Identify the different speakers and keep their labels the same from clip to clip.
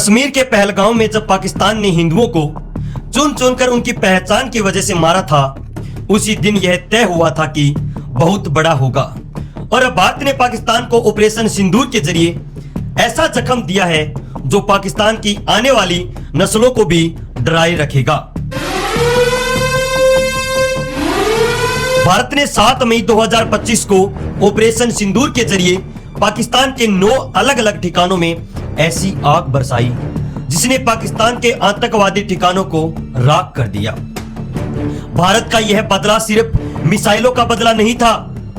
Speaker 1: कश्मीर के पहलगांव में जब पाकिस्तान ने हिंदुओं को चुन चुनकर उनकी पहचान की वजह से मारा था, उसी दिन यह तय हुआ था कि बहुत बड़ा होगा। और अब भारत ने पाकिस्तान को ऑपरेशन सिंदूर के जरिए ऐसा जख्म दिया है जो पाकिस्तान की आने वाली नस्लों को भी डराए रखेगा। भारत ने 7 मई 2025 को ऑपरेशन सिंदूर के जरिए पाकिस्तान के 9 अलग अलग ठिकानों में ऐसी आग बरसाई जिसने पाकिस्तान के आतंकवादी ठिकानों को राख कर दिया। भारत का यह बदला सिर्फ मिसाइलों का बदला नहीं था।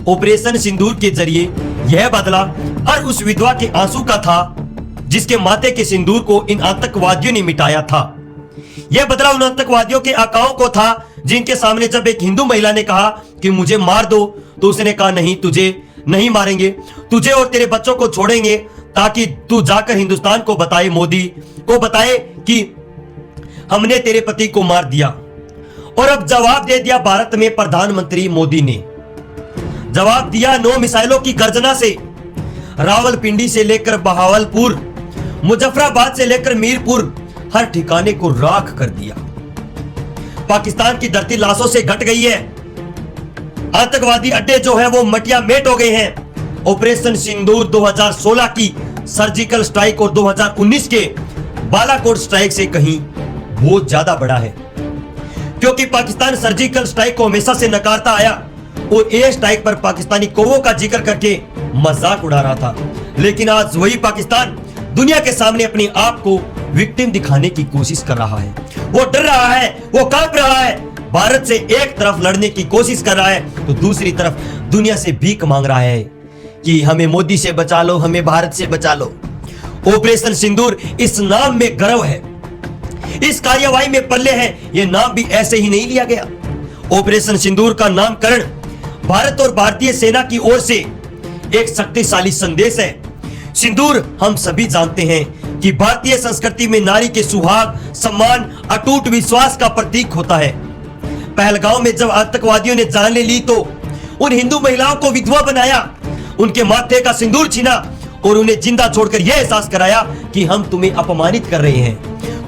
Speaker 1: ऑपरेशन सिंदूर के जरिए यह बदला हर उस विधवा के आंसू का था जिसके माथे के सिंदूर को इन आतंकवादियों ने मिटाया था। यह बदला उन आतंकवादियों के आकाओं को था जिनके सामने जब एक हिंदू महिला ने कहा कि मुझे मार दो, तो उसने कहा नहीं, तुझे नहीं मारेंगे, तुझे और तेरे बच्चों को छोड़ेंगे ताकि तू जाकर हिंदुस्तान को बताए, मोदी को बताए कि हमने तेरे पति को मार दिया। और अब जवाब दे दिया भारत में प्रधानमंत्री मोदी ने जवाब दिया 9 मिसाइलों की गर्जना से। रावलपिंडी से लेकर बहावलपुर, मुजफ्फराबाद से लेकर मीरपुर, हर ठिकाने को राख कर दिया। पाकिस्तान की धरती लाशों से घट गई है। आतंकवादी अड्डे जो है वो मटिया मेट हो गए हैं। ऑपरेशन सिंदूर 2016 की सर्जिकल स्ट्राइक और 2019 के बालाकोट स्ट्राइक से कहीं बहुत ज्यादा बड़ा है, क्योंकि पाकिस्तान सर्जिकल स्ट्राइक को हमेशा से नकारता आया और एयर स्ट्राइक पर पाकिस्तानी कौवों का जिक्र करके मजाक उड़ा रहा था। लेकिन आज वही पाकिस्तान दुनिया के सामने अपने आप को विक्टिम दिखाने की कोशिश कर रहा है। वो डर रहा है, वो कांप रहा है। भारत से एक तरफ लड़ने की कोशिश कर रहा है तो दूसरी तरफ दुनिया से भीख मांग रहा है कि हमें मोदी से बचा लो, हमें भारत से बचा लो। ऑपरेशन सिंदूर इस नाम में गर्व है, इस कार्यवाही में पल्ले है। यह नाम भी ऐसे ही नहीं लिया गया। ऑपरेशन सिंदूर का नामकरण भारत और भारतीय सेना की ओर से एक शक्तिशाली संदेश है। सिंदूर हम सभी जानते हैं कि भारतीय संस्कृति में नारी के सुहाग, सम्मान, अटूट विश्वास का प्रतीक होता है। पहलगांव में जब आतंकवादियों ने जान ले ली तो उन हिंदू महिलाओं को विधवा बनाया, उनके माथे का सिंदूर छीना और उन्हें जिंदा छोड़कर यह एहसास कराया कि हम तुम्हें अपमानित कर रहे हैं,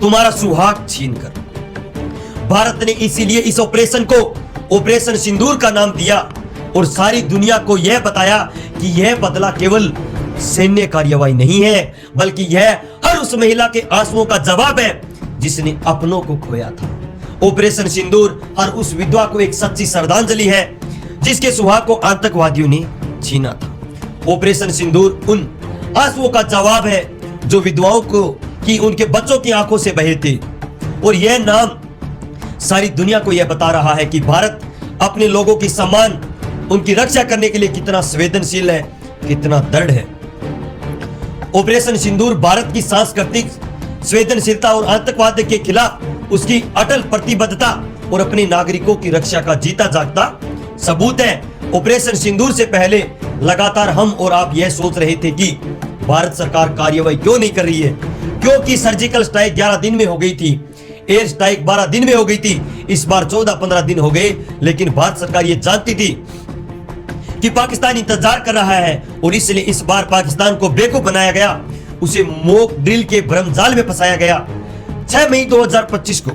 Speaker 1: तुम्हारा सुहाग छीनकर। भारत ने इसीलिए इस ऑपरेशन को ऑपरेशन सिंदूर का नाम दिया और सारी दुनिया को यह बताया कि यह बदला केवल सैन्य कार्यवाही नहीं है, बल्कि यह हर उस महिला के आंसुओं का जवाब है जिसने अपनों को खोया था। ऑपरेशन सिंदूर हर उस विधवा को एक सच्ची श्रद्धांजलि है जिसके सुहाग को आतंकवादियों ने छीना था। ऑपरेशन सिंदूर उन आंसुओं का जवाब है जो विधवाओं को कि उनके बच्चों की आंखों से बहे थे। और यह नाम सारी दुनिया को यह बता रहा है कि भारत अपने लोगों की सम्मान, उनकी रक्षा करने के लिए कितना संवेदनशील है, कितना दृढ़ है। ऑपरेशन सिंदूर भारत की सांस्कृतिक संवेदनशीलता और आतंकवाद के खिलाफ उसकी अटल प्रतिबद्धता और अपने नागरिकों की रक्षा का जीता जागता सबूत है। ऑपरेशन सिंदूर से पहले लगातार हम और आप यह सोच रहे थे कि भारत सरकार कार्रवाई क्यों नहीं कर रही है, क्योंकि सर्जिकल स्ट्राइक 11 दिन में हो गई थी, एयर स्ट्राइक 12 दिन में हो गई थी, इस बार 14-15 दिन हो गए। लेकिन भारत सरकार यह जानती थी कि पाकिस्तान इंतजार कर रहा है और इसलिए इस बार पाकिस्तान को बेवकूफ बनाया गया, उसे मॉक ड्रिल के भ्रमजाल में फंसाया गया। 6 मई 2025 को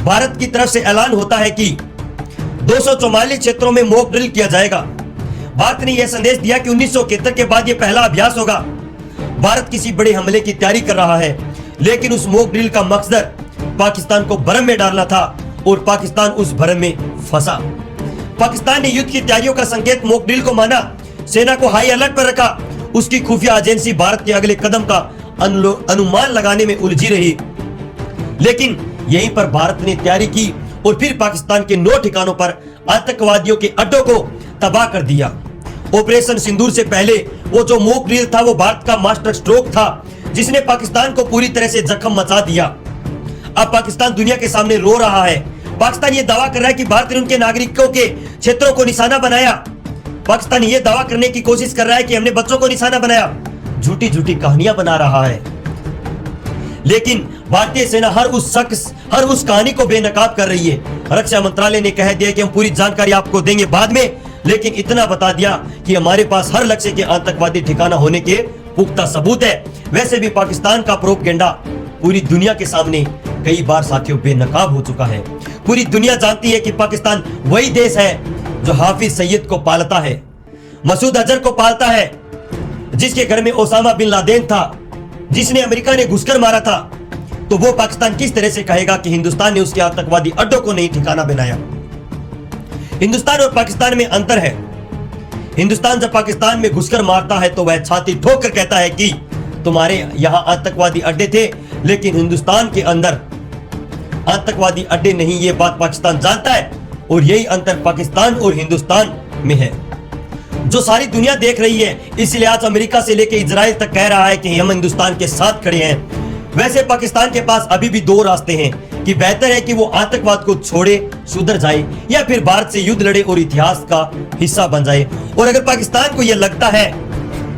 Speaker 1: भारत की तरफ से ऐलान होता है कि 244 क्षेत्रों में मॉक ड्रिल किया जाएगा। भारत ने यह संदेश दिया कि 1971 के बाद यह पहला अभ्यास होगा। भारत किसी बड़े हमले की तैयारी कर रहा है, लेकिन उस मॉक ड्रिल का मकसद पाकिस्तान को भ्रम में डालना था और पाकिस्तान उस भ्रम में फंसा। पाकिस्तान ने युद्ध की तैयारियों का संकेत मॉक ड्रिल को माना, सेना को हाई अलर्ट पर रखा। उसकी खुफिया एजेंसी भारत के अगले कदम का अनुमान लगाने में उलझी रही, लेकिन यहीं पर भारत ने तैयारी की और फिर पाकिस्तान के 9 ठिकानों पर आतंकवादियों के अड्डों को तबाह कर दिया। ऑपरेशन सिंदूर से पहले वो जो मॉक ड्रिल था वो भारत का मास्टर स्ट्रोक था जिसने पाकिस्तान को पूरी तरह से जख्म मचा दिया। अब पाकिस्तान दुनिया के सामने रो रहा है। पाकिस्तान ये दावा कर रहा है कि भारत ने उनके नागरिकों के क्षेत्रों को निशाना बनाया। पाकिस्तान ये दावा करने की कोशिश कर रहा है कि हमने बच्चों को निशाना बनाया। झूठी झूठी कहानियां बना रहा है, लेकिन भारतीय सेना हर उस कहानी को बेनकाब कर रही है। रक्षा मंत्रालय ने कह दिया कि हम पूरी जानकारी आपको देंगे बाद में, लेकिन इतना बता दिया कि हमारे पास हर लक्ष्य के आतंकवादी ठिकाना होने के पुख्ता सबूत है। वैसे भी पाकिस्तान का प्रोपगेंडा पूरी दुनिया के सामने कई बार साथियों बेनकाब हो चुका है। पूरी दुनिया जानती है कि पाकिस्तान वही देश है जो हाफिज सईद को पालता है, मसूद अजहर को पालता है, जिसके घर में ओसामा बिन लादेन था, जिसने अमेरिका ने घुसकर मारा था। तो वो पाकिस्तान किस तरह से कहेगा कि हिंदुस्तान ने उसके आतंकवादी अड्डों को नहीं ठिकाना बनाया? हिंदुस्तान और पाकिस्तान में अंतर है। हिंदुस्तान जब पाकिस्तान में घुसकर मारता है तो वह छाती ठोक कर कहता है कि तुम्हारे यहां आतंकवादी अड्डे थे, लेकिन हिंदुस्तान के अंदर आतंकवादी अड्डे नहीं। ये बात पाकिस्तान जानता है और यही अंतर पाकिस्तान और हिंदुस्तान में है जो सारी दुनिया देख रही है। इसलिए आज अमेरिका से लेकर इजराइल तक कह रहा है कि हम हिंदुस्तान के साथ खड़े हैं। वैसे पाकिस्तान के पास अभी भी दो रास्ते हैं कि बेहतर है कि वो आतंकवाद को छोड़े, सुधर जाए, या फिर भारत से युद्ध लड़े और इतिहास का हिस्सा बन जाए। और अगर पाकिस्तान को यह लगता है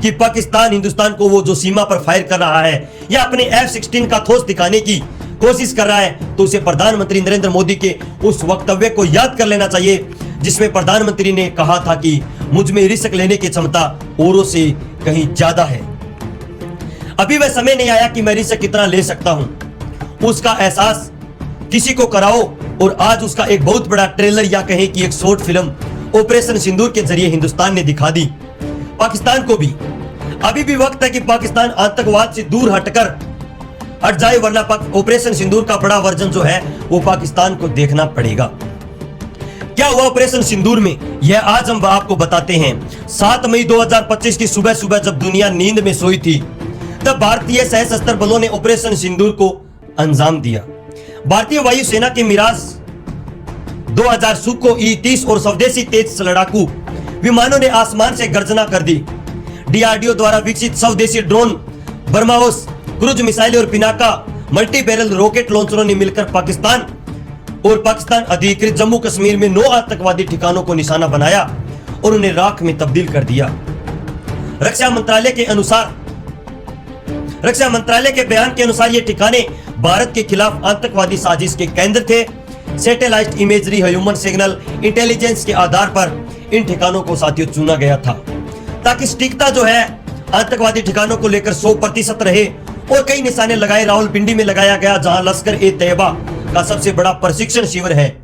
Speaker 1: कि पाकिस्तान हिंदुस्तान को वो जो सीमा पर फायर कर रहा है या अपने F-16 का ठोस दिखाने की कोशिश कर रहा है, तो उसे प्रधानमंत्री नरेंद्र मोदी के उस वक्तव्य को याद कर लेना चाहिए जिसमें प्रधानमंत्री ने कहा था कि मुझ में रिस्क लेने की क्षमता औरों से कहीं ज्यादा है। अभी वह समय नहीं आया कि मैं रिस्क कितना ले सकता हूं। उसका एहसास किसी को कराओ और आज उसका एक बहुत बड़ा ट्रेलर या कहें कि एक शॉर्ट फिल्म ऑपरेशन सिंदूर के जरिए हिंदुस्तान ने दिखा दी पाकिस्तान को भी। अभी भी वक्त है कि पाकिस्तान आतंकवाद से दूर हट जाए, वरना ऑपरेशन सिंदूर का बड़ा वर्जन जो है वो पाकिस्तान को देखना पड़ेगा। क्या हुआ ऑपरेशन सिंदूर में, यह आज हम आपको बताते हैं। 7 मई 2025 की सुबह सुबह जब दुनिया नींद में सोई थी, तब भारतीय सशस्त्र बलों ने ऑपरेशन सिंदूर को अंजाम दिया। भारतीय वायुसेना के मिराज 2000 सुखोई 30 और स्वदेशी तेज लड़ाकू विमानों ने आसमान से गर्जना कर दी। डीआरडीओ द्वारा विकसित स्वदेशी ड्रोन, ब्रह्मोस क्रूज मिसाइलें और पिनाका मल्टी बैरल रॉकेट लॉन्चरों ने मिलकर पाकिस्तान अधिकृत जम्मू कश्मीर में 9 आतंकवादी ठिकानों को निशाना बनाया और उन्हें राख में तब्दील कर दिया। रक्षा मंत्रालय के बयान के अनुसार ये ठिकाने भारत के खिलाफ आतंकवादी साजिश के केंद्र थे। Satellite imagery, human signal intelligence के आधार पर इन ठिकानों को साथियों चुना गया था ताकि सटीकता जो है आतंकवादी ठिकानों को लेकर 100% रहे। और कई निशाने लगाए रावलपिंडी में लगाया गया, जहां लश्कर ए तैयबा का सबसे बड़ा प्रशिक्षण शिविर है,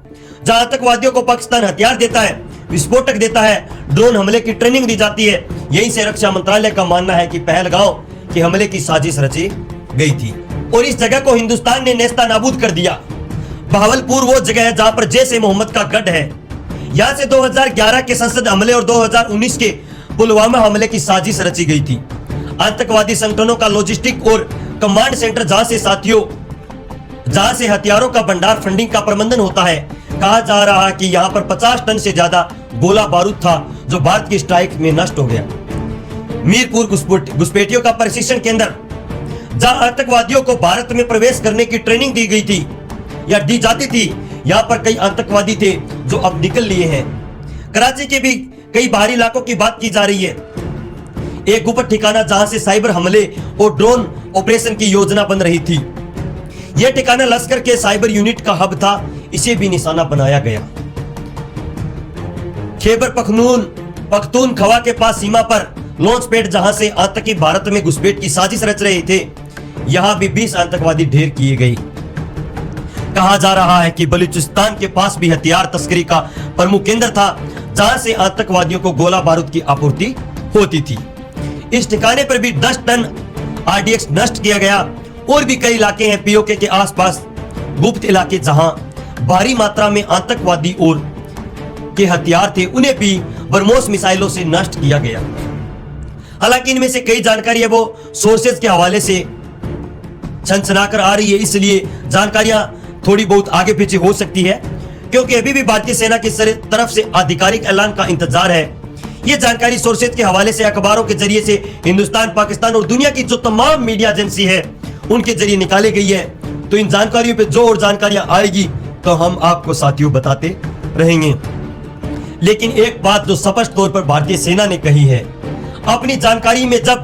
Speaker 1: जहां आतंकवादियों को पाकिस्तान हथियार देता है, विस्फोटक देता है, ड्रोन हमले की ट्रेनिंग दी जाती है। यहीं से रक्षा मंत्रालय का मानना है कि पहलगांव के हमले की साजिश रची गई थी और इस जगह को हिंदुस्तान ने नेस्तानाबूद कर दिया। बहावलपुर वो जगह है जहां पर जैश ए मोहम्मद का गढ़ है। यहां से 2011 के संसद हमले और 2019 के पुलवामा हमले की साजिश रची गई थी। आतंकवादी संगठनों का लॉजिस्टिक और कमांड सेंटर जहां से हथियारों का भंडार, फंडिंग का प्रबंधन होता है। कहा जा रहा है कि यहां पर 50 टन से ज्यादा गोला बारूद था जो भारत की स्ट्राइक में नष्ट हो गया। मीरपुर घुसपैठियों का प्रशिक्षण केंद्र, जहां आतंकवादियों को भारत में प्रवेश करने की ट्रेनिंग दी गई थी या दी जाती थी। यहां पर कई आतंकवादी थे जो अब निकल लिए हैं। कराची के भी कई बाहरी इलाकों की बात की जा रही है। एक गुप्त ठिकाना जहां से साइबर हमले और ड्रोन ऑपरेशन की योजना बन रही थी। यह ठिकाना लश्कर के साइबर यूनिट का हब था, इसे भी निशाना बनाया गया। खैबर पख्तूनख्वा के पास सीमा पर लॉन्च पैड, जहां से आतंकी भारत में घुसपैठ की साजिश रच रहे थे, यहां भी 20 आतंकवादी ढेर किए गए। कहा जा रहा है कि बलूचिस्तान के पास भी हथियार तस्करी का प्रमुख केंद्र था, जहां से आतंकवादियों को गोला बारूद की आपूर्ति होती थी। इस ठिकाने पर भी 10 टन आरडीएक्स नष्ट किया गया। और भी कई इलाके हैं पीओके के आसपास, गुप्त इलाके जहां भारी मात्रा में आतंकवादी और के हथियार थे, उन्हें भी ब्रह्मोस मिसाइलों से नष्ट किया गया। हालांकि इनमें से कई जानकारी है वो सोर्सेज के हवाले से छनछनाकर आ रही है, इसलिए जानकारियां थोड़ी बहुत आगे पीछे हो सकती है, क्योंकि अभी भी भारतीय सेना की तरफ से आधिकारिक ऐलान का इंतजार है। ये जानकारी सोर्सेज के हवाले से अखबारों के जरिए से हिंदुस्तान, पाकिस्तान और दुनिया की जो तमाम मीडिया एजेंसी है उनके जरिए निकाली गई है। तो इन जानकारियों पे जो और जानकारियां आएगी तो हम आपको साथियों बताते रहेंगे। लेकिन एक बात जो स्पष्ट तौर पर भारतीय सेना ने कही है अपनी जानकारी में, जब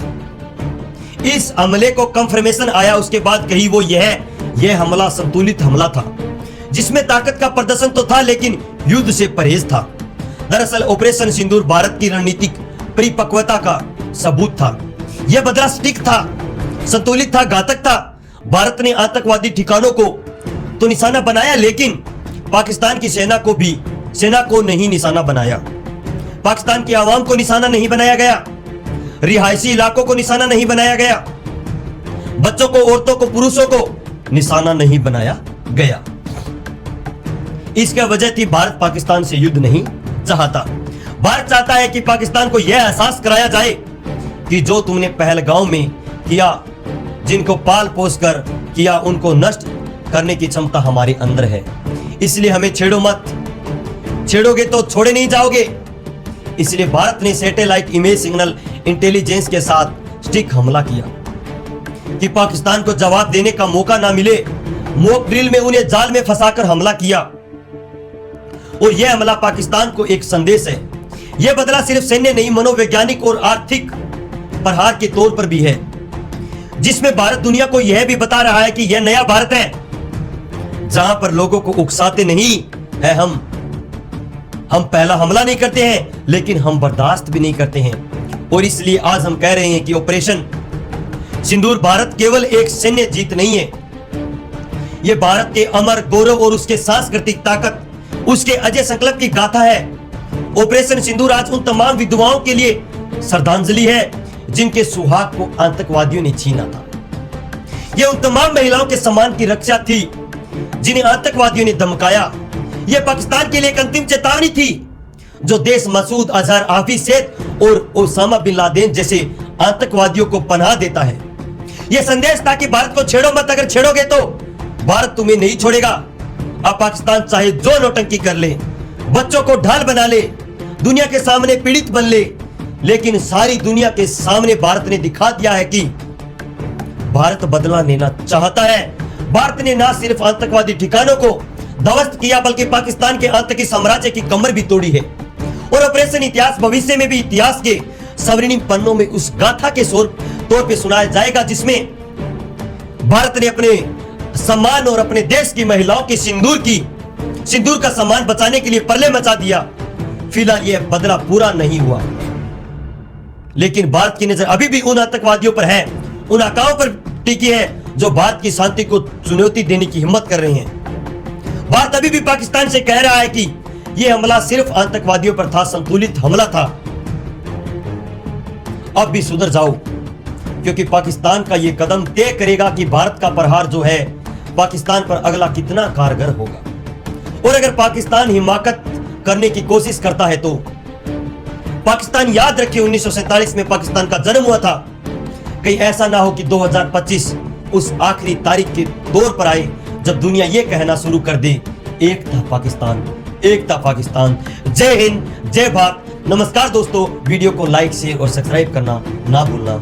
Speaker 1: इस हमले को कंफर्मेशन आया उसके बाद कही वो यह हमला संतुलित हमला था, जिसमें ताकत का प्रदर्शन तो था लेकिन युद्ध से परहेज था। दरअसल ऑपरेशन सिंदूर भारत की रणनीतिक परिपक्वता का सबूत था। यह बदला सटीक था, संतुलित था, घातक था। भारत ने आतंकवादी ठिकानों को तो निशाना बनाया, लेकिन पाकिस्तान की सेना को नहीं निशाना बनाया। पाकिस्तान की आवाम को निशाना नहीं बनाया गया, रिहायशी इलाकों को निशाना नहीं बनाया गया, बच्चों को, औरतों को, पुरुषों को निशाना नहीं बनाया गया। इसका वजह थी भारत पाकिस्तान से युद्ध नहीं चाहता। भारत चाहता है कि पाकिस्तान को यह एहसास कराया जाए कि जो तुमने पहलगाम में किया, जिनको पाल पोस कर किया, उनको नष्ट करने की क्षमता हमारे अंदर है। इसलिए हमें छेड़ो मत, छेड़ोगे तो छोड़े नहीं जाओगे। इसलिए भारत ने सैटेलाइट इमेज सिग्नल इंटेलिजेंस के साथ स्टिक हमला किया कि पाकिस्तान को जवाब देने का मौका ना मिले। मॉक ड्रिल में उन्हें जाल में फंसाकर हमला किया और यह हमला पाकिस्तान को एक संदेश है। यह बदला सिर्फ सैन्य नहीं, मनोवैज्ञानिक और आर्थिक प्रहार के तौर पर भी है, जिसमें भारत दुनिया को यह भी बता रहा है कि यह नया भारत है जहां पर लोगों को उकसाते नहीं है। हम पहला हमला नहीं करते हैं, लेकिन हम बर्दाश्त भी नहीं करते हैं। और इसलिए आज हम कह रहे हैं कि ऑपरेशन सिंदूर भारत केवल एक सैन्य जीत नहीं है, यह भारत के अमर गौरव और उसके सांस्कृतिक ताकत, उसके अजय संकल्प की गाथा है। ऑपरेशन सिंदूर आज उन तमाम विधवाओं के लिए श्रद्धांजलि है जिनके सुहाग को आतंकवादियों ने छीना था। यह उन तमाम महिलाओं के सम्मान की रक्षा थी जिन्हें आतंकवादियों ने धमकाया। यह पाकिस्तान के लिए एक अंतिम चेतावनी थी जो देश मसूद अजहर, हाफिज सईद और ओसामा बिन लादेन जैसे आतंकवादियों को पनाह देता है। यह संदेश था कि भारत को छेड़ो मत, अगर छेड़ोगे तो भारत तुम्हें नहीं छोड़ेगा। अब पाकिस्तान चाहे जो नौटंकी कर ले, बच्चों को ढाल बना ले, दुनिया के सामने पीड़ित बन ले, लेकिन सारी दुनिया के सामने भारत ने दिखा दिया है कि भारत बदला लेना चाहता है। भारत ने न सिर्फ आतंकवादी ठिकानों को ध्वस्त किया, बल्कि पाकिस्तान के आतंकी साम्राज्य की कमर भी तोड़ी है। और ऑपरेशन इतिहास भविष्य में भी इतिहास के स्वर्णिम पन्नों में उस गाथा के तौर पे सुनाया जाएगा जिसमें भारत ने अपने सम्मान और अपने देश की महिलाओं के सिंदूर का सम्मान बचाने के लिए प्रलय मचा दिया। फिलहाल यह बदला पूरा नहीं हुआ, लेकिन भारत की नजर अभी भी उन आतंकवादियों पर है, उन आकाओं पर टिकी है जो भारत की शांति को चुनौती देने की हिम्मत कर रहे हैं। भारत अभी भी पाकिस्तान से कह रहा है कि यह हमला सिर्फ आतंकवादियों पर था, संतुलित हमला था। अब भी सुधर जाओ, क्योंकि पाकिस्तान का यह कदम तय करेगा कि भारत का प्रहार जो है पाकिस्तान पर अगला कितना कारगर होगा। और अगर पाकिस्तान हिमाकत करने की कोशिश करता है तो पाकिस्तान याद रखे 1947 में पाकिस्तान का जन्म हुआ था। कहीं ऐसा ना हो कि 2025 उस आखिरी तारीख के दौर पर आए जब दुनिया यह कहना शुरू कर दे, एक था पाकिस्तान, एक था पाकिस्तान। जय हिंद, जय भारत। नमस्कार दोस्तों, वीडियो को लाइक, शेयर और सब्सक्राइब करना ना भूलना।